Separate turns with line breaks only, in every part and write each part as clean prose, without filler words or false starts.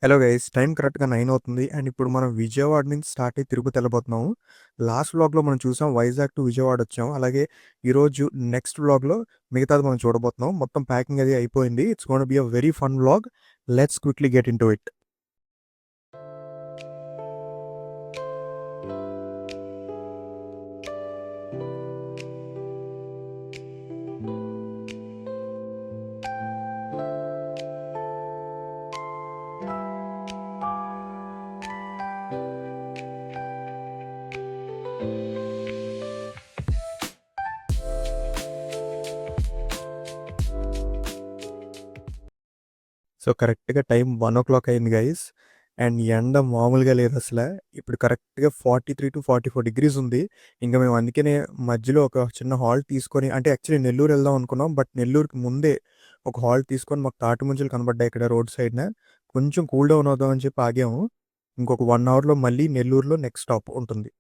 Hello guys, time కరెక్ట్‌గా 9 అవుతుంది. And ఇప్పుడు మనం విజయవాడ నుంచి స్టార్ట్ అయ్యి తిరుపతి ఎళ్ళబోతున్నాము. లాస్ట్ వ్లాగ్‌లో మనం చూసాం వైజాగ్ టు విజయవాడ వచ్చాం. అలాగే ఈరోజు నెక్స్ట్ వ్లాగ్‌లో మిగతాది మనం చూడబోతున్నాం. మొత్తం ప్యాకింగ్ అది అయిపోయింది. It's gonna B a very fun vlog. Let's quickly get into it. So కరెక్ట్‌గా టైం 1:00 అయింది గైస్. అండ్ ఎండ మామూలుగా లేదసల. ఇప్పుడు కరెక్ట్‌గా 43-44 డిగ్రీస్ ఉంది. ఇంక మేము అందుకనే మధ్యలో ఒక చిన్న హాల్ట్ తీసుకొని, అంటే యాక్చువల్లీ నెల్లూరు వెళ్దాం అనుకున్నాం. బట్ నెల్లూరుకి ముందే ఒక హాల్ట్ తీసుకొని మాకు తాటిమంజులు కనపడ్డాయి ఇక్కడ రోడ్ సైడ్‌న. కొంచెం కూల్ డౌన్ అవుదాం అని చెప్పి ఆగాము. ఇంకొక 1 అవర్‌లో మళ్ళీ నెల్లూరులో నెక్స్ట్ స్టాప్ ఉంటుంది.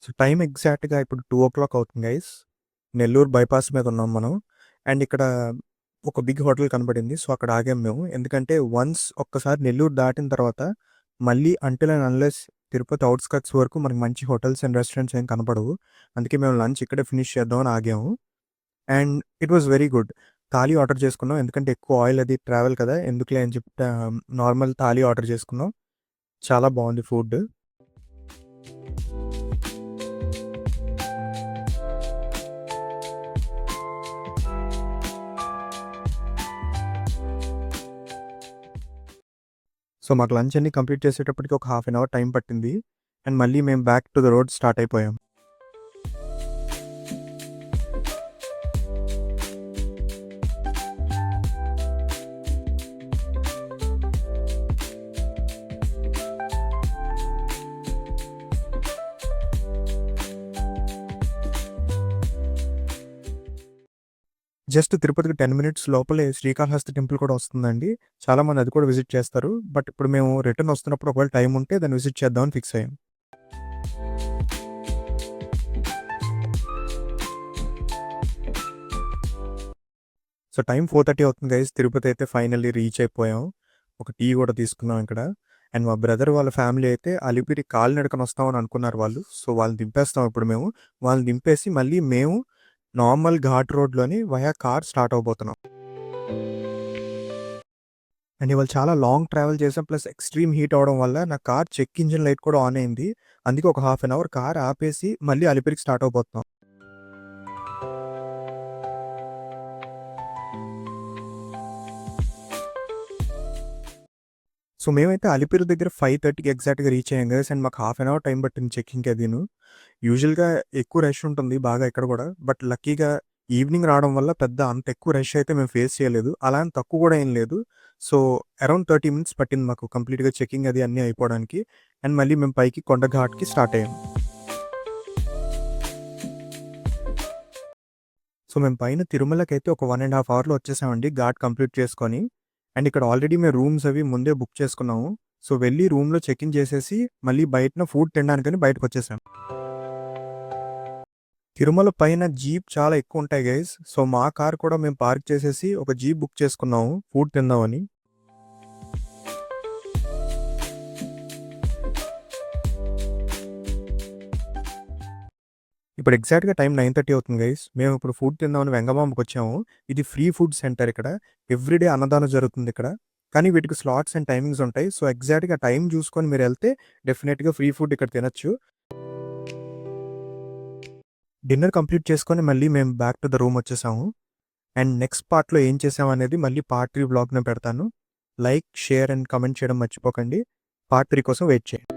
సో టైం ఎగ్జాక్ట్‌గా ఇప్పుడు 2:00 అవుతుంది గైస్. నెల్లూరు బైపాస్ మీద ఉన్నాం మనం. అండ్ ఇక్కడ ఒక బిగ్ హోటల్ కనపడింది. సో అక్కడ ఆగాం మేము. ఎందుకంటే ఒక్కసారి నెల్లూరు దాటిన తర్వాత మళ్ళీ until and unless Tirupati outskirts వరకు మనకి మంచి హోటల్స్ అండ్ రెస్టారెంట్స్ ఏం కనపడవు. అందుకే మేము లంచ్ ఇక్కడే ఫినిష్ చేద్దామని ఆగాము. And it was very good. Thali order చేసుకున్నాం. ఎందుకంటే ఎక్కువ ఆయిల్ అది ట్రావెల్ కదా! ఎందుకులే అని చెప్పి నార్మల్ థాలీ ఆర్డర్ చేసుకున్నాం. చాలా బావుంది ఫుడ్. సో మాకు లంచ్ అన్నీ కంప్లీట్ చేసేటప్పటికి ఒక హాఫ్ అన్ అవర్ టైం పట్టింది. అండ్ మళ్ళీ మేము back to the road start అయిపోయాం. జస్ట్ తిరుపతికి 10 మినిట్స్ లోపలే శ్రీకాళహస్తి టెంపుల్ కూడా వస్తుందండి. చాలామంది అది కూడా విజిట్ చేస్తారు. బట్ ఇప్పుడు మేము రిటర్న్ వస్తున్నప్పుడు ఒకవేళ టైం ఉంటే దాన్ని విజిట్ చేద్దామని ఫిక్స్ అయ్యాం. సో టైం 4:30 అవుతుంది గైస్. తిరుపతి అయితే ఫైనల్లీ రీచ్ అయిపోయాం. ఒక టీ కూడా తీసుకున్నాం ఇక్కడ. అండ్ మా బ్రదర్ వాళ్ళ ఫ్యామిలీ అయితే అలిపిరి కాలినడకన వస్తామని అనుకున్నారు వాళ్ళు. సో వాళ్ళని దింపేస్తాం ఇప్పుడు మేము. వాళ్ళని దింపేసి మళ్ళీ మేము నార్మల్ ఘాట్ రోడ్‌లోని వయా కార్ స్టార్ట్ అవ్వబోతున్నాం. అండ్ ఇవాళ చాలా లాంగ్ ట్రావెల్ చేసాం. ప్లస్ ఎక్స్‌ట్రీమ్ హీట్ అవ్వడం వల్ల నా కార్ చెక్ ఇంజిన్ లైట్ కూడా ఆన్ అయింది. అందుకే ఒక హాఫ్ అన్ అవర్ కార్ ఆపేసి మళ్ళీ అలిపిరికి స్టార్ట్ అవ్వబోతున్నాం. సో మేమైతే అలిపిరి దగ్గర 5:30కి ఎగ్జాక్ట్‌గా రీచ్ అయ్యాం గైస్. అండ్ మాకు హాఫ్ అన్ అవర్ టైం పట్టింది చెకింగ్‌కి అదీను. యూజువల్‌గా ఎక్కువ రష్ ఉంటుంది బాగా ఇక్కడ కూడా. బట్ లక్కీగా ఈవినింగ్ రావడం వల్ల పెద్ద అంత ఎక్కువ రష్ అయితే మేము ఫేస్ చేయలేదు. అలా అని తక్కువ కూడా ఏం లేదు. సో అరౌండ్ 30 మినిట్స్ పట్టింది మాకు కంప్లీట్‌గా చెకింగ్ అది అన్నీ అయిపోవడానికి. అండ్ మళ్ళీ మేము పైకి కొండ ఘాట్‌కి స్టార్ట్ అయ్యాం. సో మేము పైన తిరుమలకైతే ఒక 1 ½ అవర్‌లో వచ్చేసామండి ఘాట్ కంప్లీట్ చేసుకొని. అండ్ ఇక్కడ ఆల్రెడీ మేము రూమ్స్ అవి ముందే బుక్ చేసుకున్నాము. సో వెళ్ళి రూమ్‌లో చెక్ ఇన్ చేసేసి మళ్ళీ బయటన ఫుడ్ తినడానికని బయటకొచ్చేసాం. తిరుమల పైన జీప్ చాలా ఎక్కువుంటాయి గైస్. సో మా కార్ కూడా మేము పార్క్ చేసేసి ఒక జీప్ బుక్ చేసుకున్నాము ఫుడ్ తిందామని. ఇప్పుడు ఎగ్జాక్ట్‌గా టైం 9:30 అవుతుంది గైస్. మేము ఇప్పుడు ఫుడ్ తిందామని వెంగమాంబకొచ్చాము. ఇది ఫ్రీ ఫుడ్ సెంటర్ ఇక్కడ. ఎవ్రీడే అన్నదానం జరుగుతుందిక్కడ. కానీ వీటికి స్లాట్స్ అండ్ టైమింగ్స్ ఉంటాయి. సో ఎగ్జాక్ట్‌గా టైం చూసుకొని మీరెళ్తే డెఫినెట్‌గా ఫ్రీ ఫుడ్ ఇక్కడ తినొచ్చు. డిన్నర్ కంప్లీట్ చేసుకొని మళ్ళీ మేము బ్యాక్ టు ద రూమ్ వచ్చేసాము. అండ్ నెక్స్ట్ పార్ట్‌లో ఏం చేసామనేది మళ్ళీ పార్ట్ 3 వ్లాగ్‌లో పెడతాను. లైక్, షేర్ అండ్ కామెంట్ చేయడం మర్చిపోకండి. పార్ట్ 3 కోసం వెయిట్ చేయండి.